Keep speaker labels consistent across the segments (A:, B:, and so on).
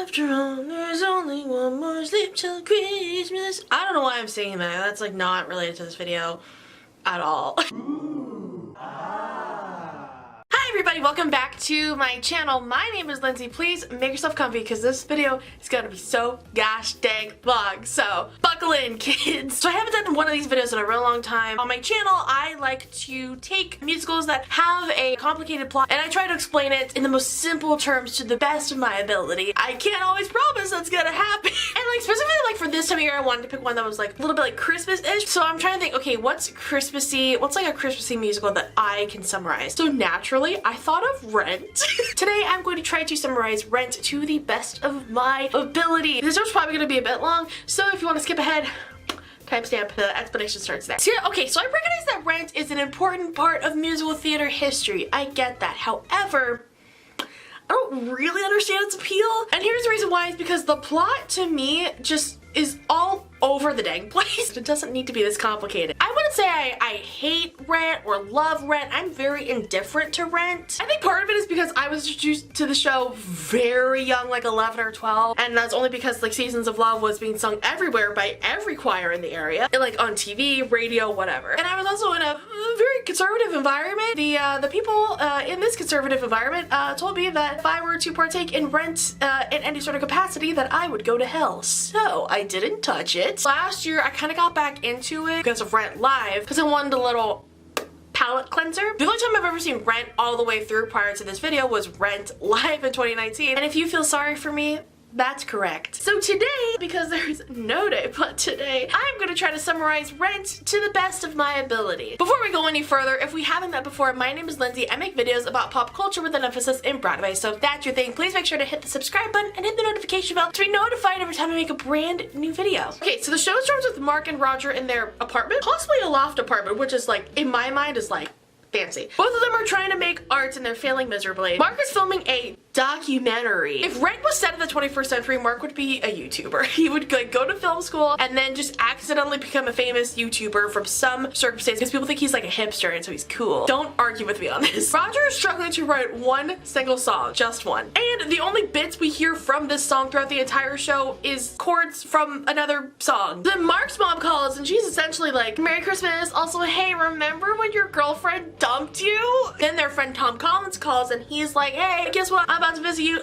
A: After all, there's only one more sleep till Christmas. I don't know why I'm singing that. That's like not related to this video at all. Hi everybody, welcome back to my channel. My name is Lindsay. Please make yourself comfy because this video is gonna be so gosh dang long. So buckle in, kids. So I haven't done one of these videos in a real long time. On my channel, I like to take musicals that have a complicated plot and I try to explain it in the most simple terms to the best of my ability. I can't always promise that's gonna happen. And like specifically like for this time of year, I wanted to pick one that was like a little bit like Christmas-ish. So I'm trying to think, okay, what's Christmassy? What's like a Christmassy musical that I can summarize? So naturally, I thought of Rent. Today I'm going to try to summarize Rent to the best of my ability. This video's probably going to be a bit long, so if you want to skip ahead, timestamp, the explanation starts there. So, okay, so I recognize that Rent is an important part of musical theater history. I get that. However, I don't really understand its appeal. And here's the reason why, is because the plot to me just is all over the dang place. It doesn't need to be this complicated. I wouldn't say I hate Rent or love Rent. I'm very indifferent to Rent. I think part of it is because I was introduced to the show very young, like 11 or 12, and that's only because like Seasons of Love was being sung everywhere by every choir in the area, and like on TV, radio, whatever. And I was also in a very conservative environment. The people in this conservative environment told me that if I were to partake in Rent in any sort of capacity, that I would go to hell. So I didn't touch it. Last year, I kind of got back into it because of Rent Live, because I wanted a little palette cleanser. The only time I've ever seen Rent all the way through prior to this video was Rent Live in 2019. And if you feel sorry for me, that's correct. So today, because there's no day but today, I'm gonna try to summarize Rent to the best of my ability. Before we go any further, if we haven't met before, my name is Lindsay. I make videos about pop culture with an emphasis in Broadway. So if that's your thing, please make sure to hit the subscribe button and hit the notification bell to be notified every time I make a brand new video. Okay, so the show starts with Mark and Roger in their apartment, possibly a loft apartment, which is like, in my mind, is like fancy. Both of them are trying to make art and they're failing miserably. Mark is filming a documentary. If Rent was set in the 21st century, Mark would be a YouTuber. He would like go to film school and then just accidentally become a famous YouTuber from some circumstance because people think he's like a hipster and so he's cool. Don't argue with me on this. Roger is struggling to write one single song, just one. And the only bits we hear from this song throughout the entire show is chords from another song. Then Mark's mom calls and she's essentially like, Merry Christmas, also hey, remember when your girlfriend dumped you? Then their friend Tom Collins calls and he's like, hey, guess what? I'm about to visit you.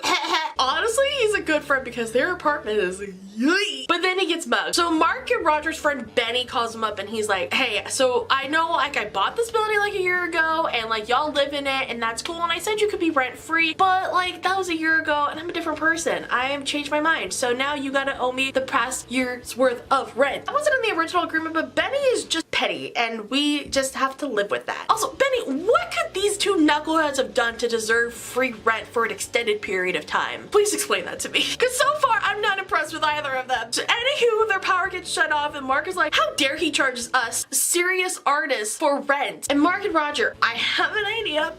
A: Honestly, he's a good friend because their apartment is yay. But then he gets mugged. So Mark and Roger's friend Benny calls him up and he's like, hey, so I know like I bought this building like a year ago and like y'all live in it and that's cool and I said you could be rent free, but like that was a year ago and I'm a different person. I have changed my mind. So now you gotta owe me the past year's worth of rent. I wasn't in the original agreement, but Benny is just petty and we just have to live with that. Also, Benny, what could these two knuckleheads have done to deserve free rent for an extended period of time? Please explain that to me. Because so far, I'm not impressed with either of them. So anywho, their power gets shut off and Mark is like, how dare he charges us, serious artists, for rent? And Mark and Roger, I have an idea.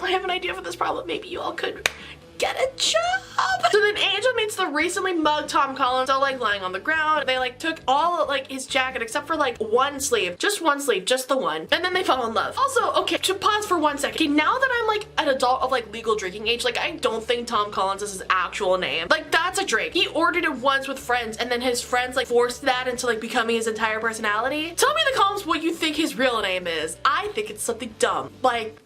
A: I have an idea for this problem. Maybe you all could get a job. So then Angel meets the recently mugged Tom Collins, all like lying on the ground. They like took all like his jacket except for like one sleeve, just the one. And then they fall in love. Also, okay, to pause for 1 second. Okay, now that I'm like an adult of like legal drinking age, like I don't think Tom Collins is his actual name. Like that's a drink. He ordered it once with friends and then his friends like forced that into like becoming his entire personality. Tell me in the comments what you think his real name is. I think it's something dumb, like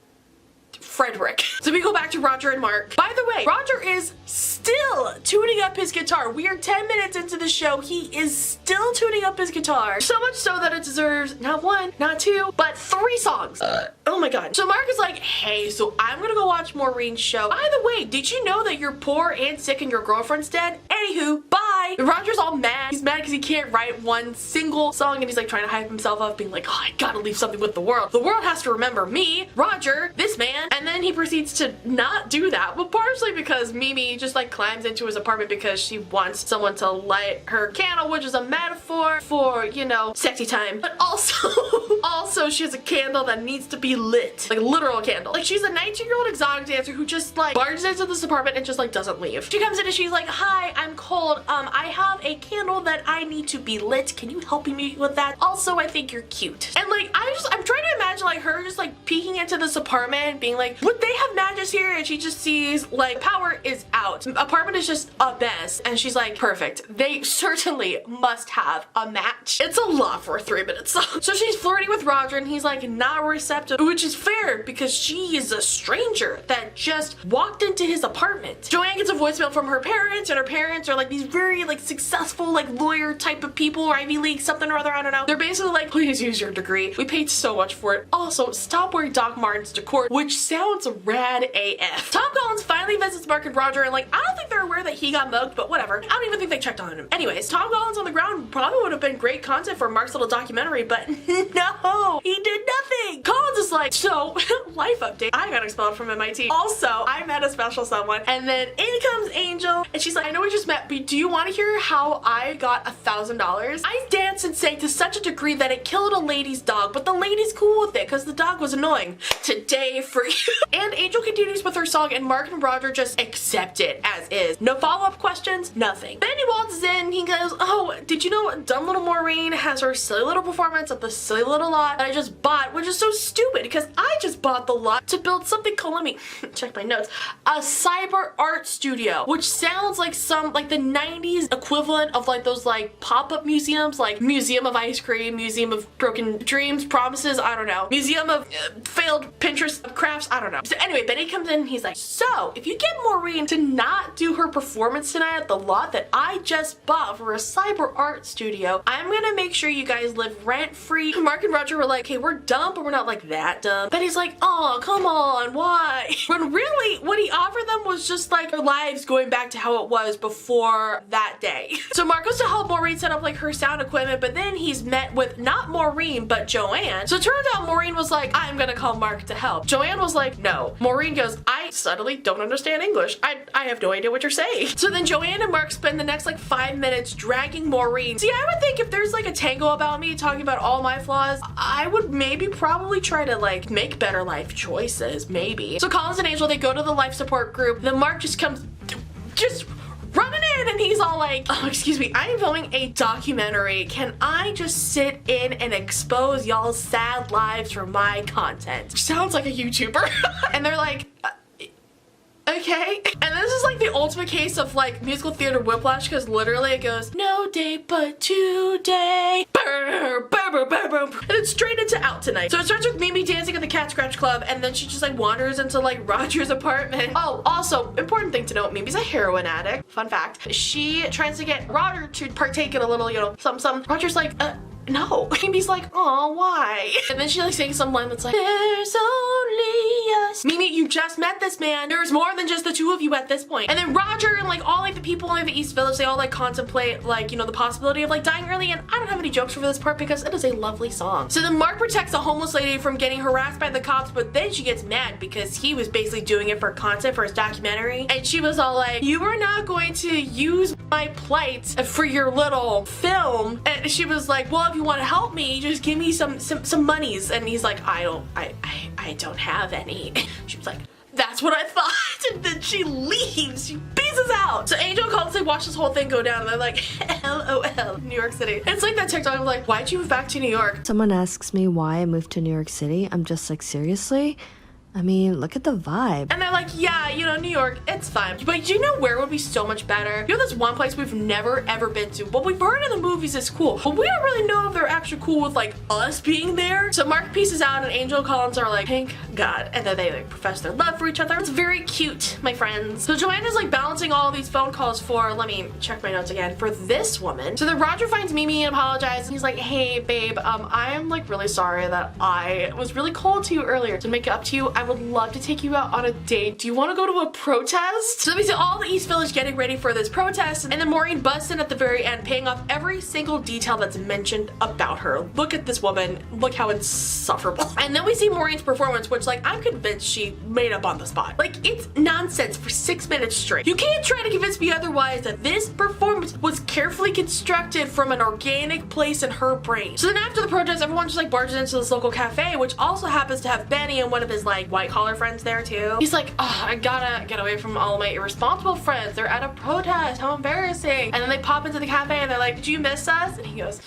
A: Frederick. So we go back to Roger and Mark. By the way, Roger is still tuning up his guitar. We are 10 minutes into the show. He is still tuning up his guitar. So much so that it deserves not one, not two, but 3 songs. Oh my god. So Mark is like, hey, so I'm gonna go watch Maureen's show. By the way, did you know that you're poor and sick and your girlfriend's dead? Anywho, bye. And Roger's all mad. He's mad because he can't write one single song and he's like trying to hype himself up, being like, oh, I gotta leave something with the world. The world has to remember me, Roger, this man. And then he proceeds to not do that, but partially because Mimi just like climbs into his apartment because she wants someone to light her candle, which is a metaphor for, you know, sexy time. But also she has a candle that needs to be lit, like a literal candle. Like she's a 19-year-old exotic dancer who just like barges into this apartment and just like doesn't leave. She comes in and she's like, hi, I'm cold. I have a candle that I need to be lit. Can you help me with that? Also, I think you're cute. And like, I'm trying to imagine like her just like peeking into this apartment being like, would they have matches here? And she just sees like power is out. Apartment is just a mess. And she's like, perfect. They certainly must have a match. It's a lot for a 3-minute song. So she's flirting with Roger and he's like not receptive, which is fair because she is a stranger that just walked into his apartment. Joanne gets a voicemail from her parents, and her parents are like these very like successful like lawyer type of people, or Ivy League something or other, I don't know. They're basically like, please use your degree. We paid so much for it. Also, stop wearing Doc Martens to court, which sounds rad AF. Tom Collins finally visits Mark and Roger and like, I don't think they're aware that he got mugged, but whatever. I don't even think they checked on him. Anyways, Tom Collins on the ground probably would have been great content for Mark's little documentary, but no, he did nothing. Collins is like, so life update. I got expelled from MIT. Also, I met a special someone, and then in comes Angel, and she's like, I know we just met, but do you want to hear how I got $1,000? I danced and sang to such a degree that it killed a lady's dog, but the lady's cool with it because the dog was annoying. Today for you. And Angel continues with her song, and Mark and Roger just accept it as is. No follow-up questions, nothing. Then he waltzes in, he goes, oh, did you know dumb little Maureen has her silly little performance at the silly little lot that I just bought, which is so stupid because I just bought the lot to build something called, let me check my notes, a cyber art studio, which sounds like some, like the 90s equivalent of like those like pop-up museums, like Museum of Ice Cream, Museum of Broken Dreams, Promises, I don't know, Museum of failed Pinterest crafts, I don't know. So anyway, Benny comes in and he's like, so if you get Maureen to not do her performance tonight at the lot that I just bought for a cyber art studio, I'm gonna make sure you guys live rent-free. Mark and Roger were like, hey, we're dumb, but we're not like that dumb. Benny's like, oh, come on, why? When really, what he offered them was just like their lives going back to how it was before that day. So Mark goes to help Maureen set up like her sound equipment, but then he's met with not Maureen, but Joanne. So it turns out Maureen was like, I'm gonna call Mark to help. Joanne was like, no. Maureen goes, I suddenly don't understand English. I have no idea what you're saying. So then Joanne and Mark spend the next like 5 minutes dragging Maureen. See, I would think if there's like a tango about me talking about all my flaws, I would maybe probably try to like make better life choices, maybe. So Collins and Angel, they go to the life support group. Then Mark just comes, just running in, and he's all like, oh, excuse me, I am filming a documentary. Can I just sit in and expose y'all's sad lives for my content? Sounds like a YouTuber. And they're like, okay. And this is like the ultimate case of like musical theater whiplash, because literally it goes, no day but today. Brr, brr, brr, brr, brr. And it's straight into Out Tonight. So it starts with Mimi dancing at the Cat Scratch Club, and then she just like wanders into like Roger's apartment. Oh, also, important thing to note, Mimi's a heroin addict. Fun fact. She tries to get Roger to partake in a little, you know, some. Roger's like, no. Mimi's like, oh, why? And then she like sings some line that's like, there's only us. Mimi, you just met this man. There's more than just the two of you at this point. And then Roger and like all like the people in the East Village, they all like contemplate like, you know, the possibility of like dying early. And I don't have any jokes for this part because it is a lovely song. So then Mark protects a homeless lady from getting harassed by the cops, but then she gets mad because he was basically doing it for content for his documentary. And she was all like, you are not going to use my plight for your little film. And she was like, well, if you want to help me, just give me some monies. And he's like, I don't have any. She was like, that's what I thought. And then she leaves. She pieces out. So Angel and Collins, they watch this whole thing go down, and they're like, LOL, New York City. And it's like that TikTok of like, why'd you move back to New York?
B: Someone asks me why I moved to New York City. I'm just like, seriously? I mean, look at the vibe.
A: And they're like, yeah, you know, New York, it's fine. But you know where would be so much better? You know this one place we've never ever been to, but we've heard in the movies is cool, but we don't really know if they're actually cool with like us being there. So Mark pieces out, and Angel and Collins are like, thank God. And then they like profess their love for each other. It's very cute, my friends. So Joanna's like balancing all these phone calls for, let me check my notes again, for this woman. So then Roger finds Mimi and apologizes, and he's like, hey babe, I am like really sorry that I was really cold to you earlier. To make it up to you, I would love to take you out on a date. Do you want to go to a protest? So we see all the East Village getting ready for this protest, and then Maureen busts in at the very end, paying off every single detail that's mentioned about her. Look at this woman. Look how insufferable. And then we see Maureen's performance, which like I'm convinced she made up on the spot. Like it's nonsense for 6 minutes straight. You can't try to convince me otherwise that this performance was carefully constructed from an organic place in her brain. So then after the protest, everyone just like barges into this local cafe, which also happens to have Benny and one of his like white collar friends there too. He's like, oh, I gotta get away from all of my irresponsible friends. They're at a protest. How embarrassing. And then they pop into the cafe and they're like, did you miss us? And he goes,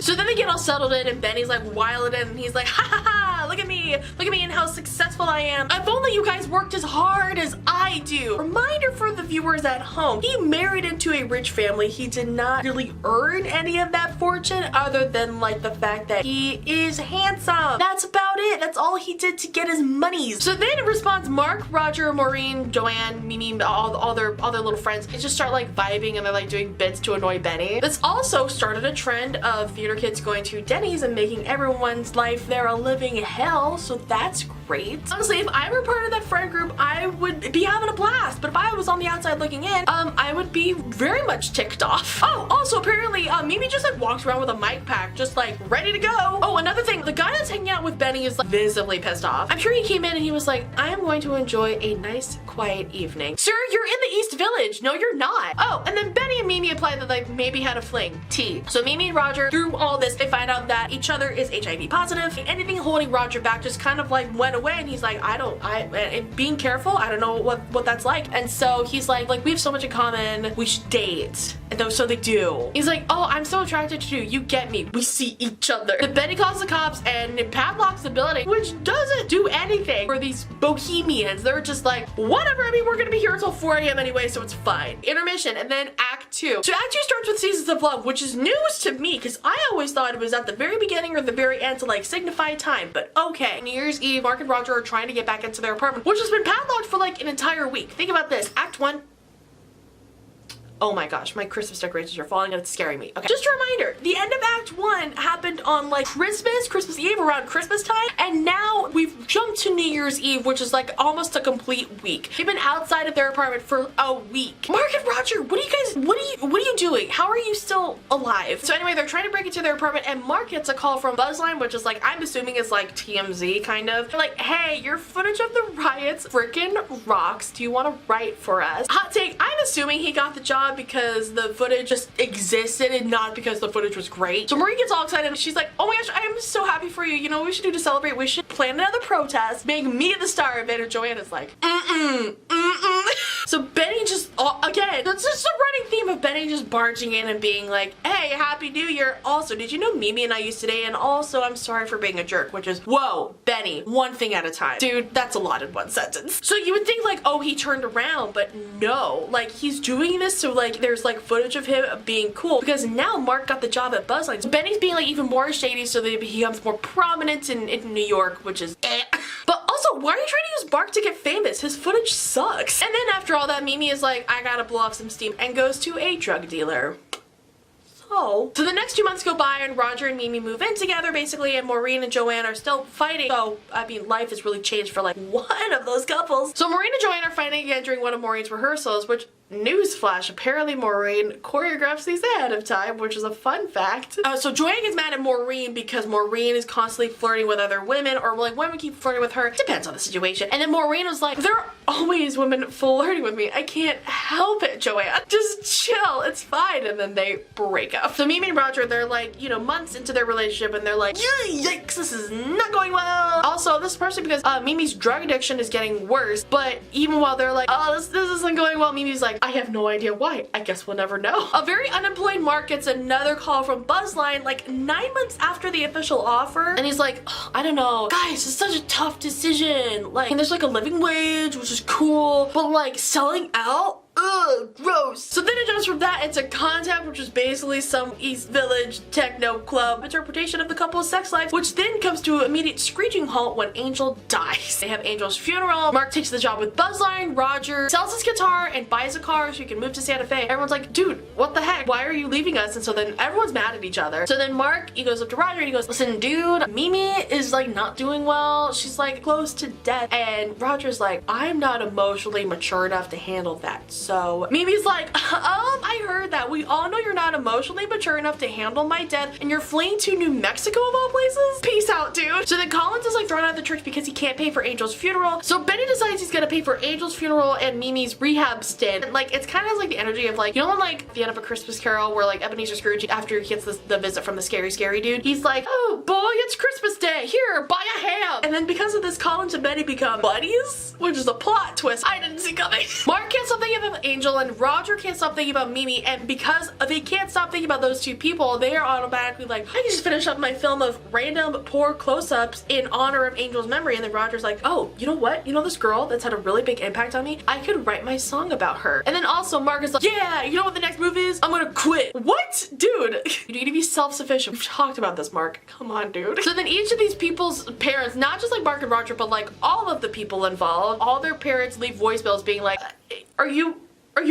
A: so then they get all settled in and Benny's like wilding in and he's like, ha ha ha, look at me and how successful I am. If only you guys worked as hard as I do. Reminder for the viewers at home, he married into a rich family. He did not really earn any of that fortune other than like the fact that he is handsome. That's about it. That's all he did to get his monies. So then in response, Mark, Roger, Maureen, Joanne, Mimi, all their little friends, they just start like vibing and they're like doing bits to annoy Benny. This also started a trend of theater kids going to Denny's and making everyone's life there a living hell, so that's great. Honestly, if I were part of that friend group, I would be having a blast, but if I was on the outside looking in, I would be very much ticked off. Oh, also apparently, Mimi just like walks around with a mic pack, just like ready to go. Oh, another thing, the guy that's hanging out with Benny is like visibly pissed off. I'm sure he came in and he was like, I am going to enjoy a nice, quiet evening. Sir, you're in the East Village. No, you're not. Oh, and then Benny and Mimi implied that they maybe had a fling. Tea. So Mimi and Roger, through all this, they find out that each other is HIV positive. Anything holding Roger back just kind of like went away and he's like, and being careful, I don't know what that's like. And so he's like we have so much in common, we should date. And so they do. He's like, oh, I'm so attracted to you, you get me, we see each other. Then Benny calls the cops and it padlocks the building, which doesn't do anything for these bohemians. They're just like, whatever, I mean, we're gonna be here until 4 a.m. anyway, so it's fine. Intermission, and then Act 2. So Act 2 starts with Seasons of Love, which is news to me because I always thought it was at the very beginning or the very end to like signify time, but okay. New Year's Eve, Mark and Roger are trying to get back into their apartment, which has been padlocked for like an entire week. Think about this. Act 1. Oh my gosh, my Christmas decorations are falling and it's scaring me. Okay. Just a reminder, the end of Act 1 happened on like Christmas Eve, around Christmas time, and now we've jumped to New Year's Eve, which is like almost a complete week. They've been outside of their apartment for a week. Mark and Roger, what are you doing? How are you still alive? So anyway, they're trying to break into their apartment and Mark gets a call from Buzzline, which is like, I'm assuming it's like TMZ kind of. They're like, hey, your footage of the riots freaking rocks. Do you want to write for us? Hot take, I'm assuming he got the job because the footage just existed and not because the footage was great. So Marie gets all excited and she's like, oh my gosh, I am so happy for you. You know what we should do to celebrate? We should plan another protest, make me the star of it. And Joanna's like, So Benny just, again, that's just a running theme of Benny just barging in and being like, hey, happy new year. Also, did you know Mimi and I used today? And also, I'm sorry for being a jerk, which is, whoa, Benny, one thing at a time. Dude, that's a lot in one sentence. So you would think like, oh, he turned around, but no, like he's doing this so like there's like footage of him being cool because now Mark got the job at Buzzline. So Benny's being like even more shady so that he becomes more prominent in New York, which is But also, why are you trying to use Mark to get famous? His footage sucks. And then after all that, Mimi is like, I gotta blow off some steam and goes to a drug dealer. So the next 2 months go by and Roger and Mimi move in together basically, and Maureen and Joanne are still fighting. So, I mean, life has really changed for like one of those couples. So Maureen and Joanne are fighting again during one of Maureen's rehearsals, which, newsflash, apparently Maureen choreographs these ahead of time, which is a fun fact. So Joanne gets mad at Maureen because Maureen is constantly flirting with other women, or like women keep flirting with her. Depends on the situation. And then Maureen was like, there are always women flirting with me. I can't help it, Joanne. Just chill, it's fine. And then they break up. So Mimi and Roger, they're like, you know, months into their relationship and they're like, yikes, this is not going well. Also, this is partially because Mimi's drug addiction is getting worse, but even while they're like, oh, this isn't going well, Mimi's like, I have no idea why. I guess we'll never know. A very unemployed Mark gets another call from Buzzline like 9 months after the official offer, and he's like, oh, I don't know, guys, it's such a tough decision. Like, and there's like a living wage, which is cool, but like selling out? Ugh, gross. So then it jumps from that into Contact, which is basically some East Village techno club interpretation of the couple's sex life, which then comes to an immediate screeching halt when Angel dies. They have Angel's funeral. Mark takes the job with Buzzline. Roger sells his guitar and buys a car so he can move to Santa Fe. Everyone's like, dude, what the heck? Why are you leaving us? And so then everyone's mad at each other. So then Mark, he goes up to Roger and he goes, listen, dude, Mimi is like not doing well. She's like close to death. And Roger's like, I'm not emotionally mature enough to handle that. So Mimi's like, I heard that we all know you're not emotionally mature enough to handle my death and you're fleeing to New Mexico of all places? Peace out, dude. So then Collins is like thrown out of the church because he can't pay for Angel's funeral. So Benny decides he's gonna pay for Angel's funeral and Mimi's rehab stint. And like, it's kind of like the energy of like, you know, when like the end of A Christmas Carol where like Ebenezer Scrooge, after he gets the visit from the scary dude, he's like, oh boy, it's Christmas Day. Here, buy a ham. And then because of this, Collins and Benny become buddies, which is a plot twist I didn't see coming. Mark can't stop thinking about Angel and Roger can't stop thinking about Mimi, and because they can't stop thinking about those two people, they are automatically like, I can just finish up my film of random poor close-ups in honor of Angel's memory. And then Roger's like, oh, you know what? You know this girl that's had a really big impact on me? I could write my song about her. And then also Mark is like, yeah, you know what the next move is? I'm gonna quit. What? Dude, you need to be self-sufficient. We've talked about this, Mark. Come on, dude. So then each of these people's parents, not just like Mark and Roger, but like all of the people involved, all their parents leave voicemails being like, are you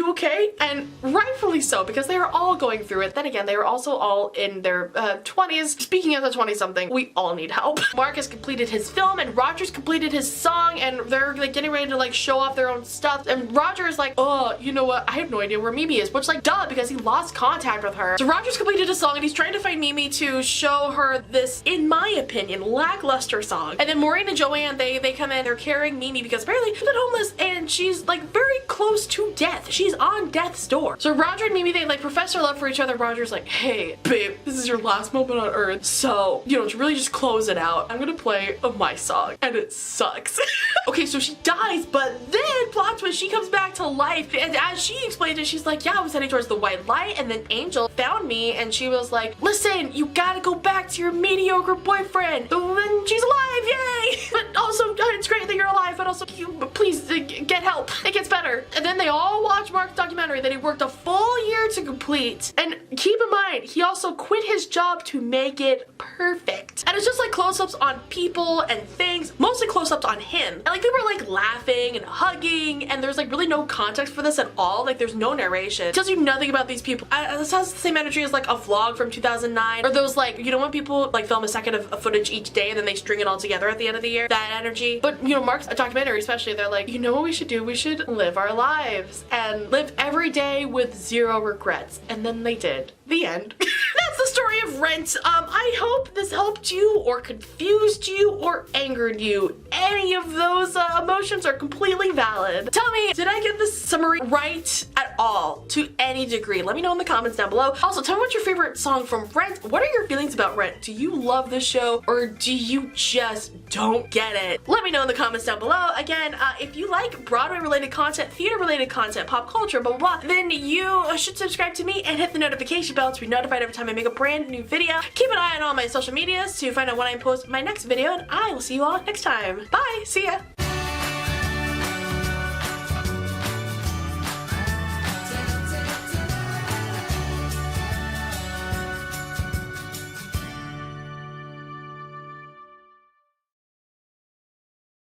A: okay? And rightfully so, because they are all going through it. Then again, they are also all in their 20s. Speaking as a 20-something, we all need help. Mark has completed his film and Roger's completed his song and they're like getting ready to like show off their own stuff. And Roger is like, oh, you know what? I have no idea where Mimi is, which like duh, because he lost contact with her. So Roger's completed his song and he's trying to find Mimi to show her this, in my opinion, lackluster song. And then Maureen and Joanne, they come in, they're carrying Mimi because apparently she's been homeless and she's like very close to death. She's on death's door. So Roger and Mimi, they like profess their love for each other. Roger's like, hey, babe, this is your last moment on Earth. So, you know, to really just close it out, I'm gonna play my song. And it sucks. Okay, so she dies, but then plot twist, she comes back to life. And as she explained it, she's like, yeah, I was heading towards the white light. And then Angel found me and she was like, listen, you gotta go back to your mediocre boyfriend. And she's alive, yay! But also, it's great that you're alive, but also, please get help. It gets better. And then they all watch Mark's documentary that he worked a full year to complete. And keep in mind, he also quit his job to make it perfect. And it's just like close-ups on people and things, mostly close-ups on him. And like people are like laughing and hugging, and there's like really no context for this at all. Like there's no narration. It tells you nothing about these people. This has the same energy as like a vlog from 2009, or those like, you know when people like film a second of footage each day and then they string it all together at the end of the year? That energy. But you know, Mark's documentary especially, they're like, you know what we should do? We should live our lives and live every day with zero regrets. And then they did. The end. That's the story of Rent. I hope this helped you or confused you or angered you. Any of those emotions are completely valid. Tell me, did I get this summary right at all to any degree? Let me know in the comments down below. Also, tell me what's your favorite song from Rent. What are your feelings about Rent? Do you love this show or do you just don't get it? Let me know in the comments down below. Again, if you like Broadway related content, theater related content, pop culture, blah, blah, blah, then you should subscribe to me and hit the notification bell to be notified every time I make a brand new video. Keep an eye on all my social medias to find out when I post my next video, and I will see you all next time. Bye, see ya.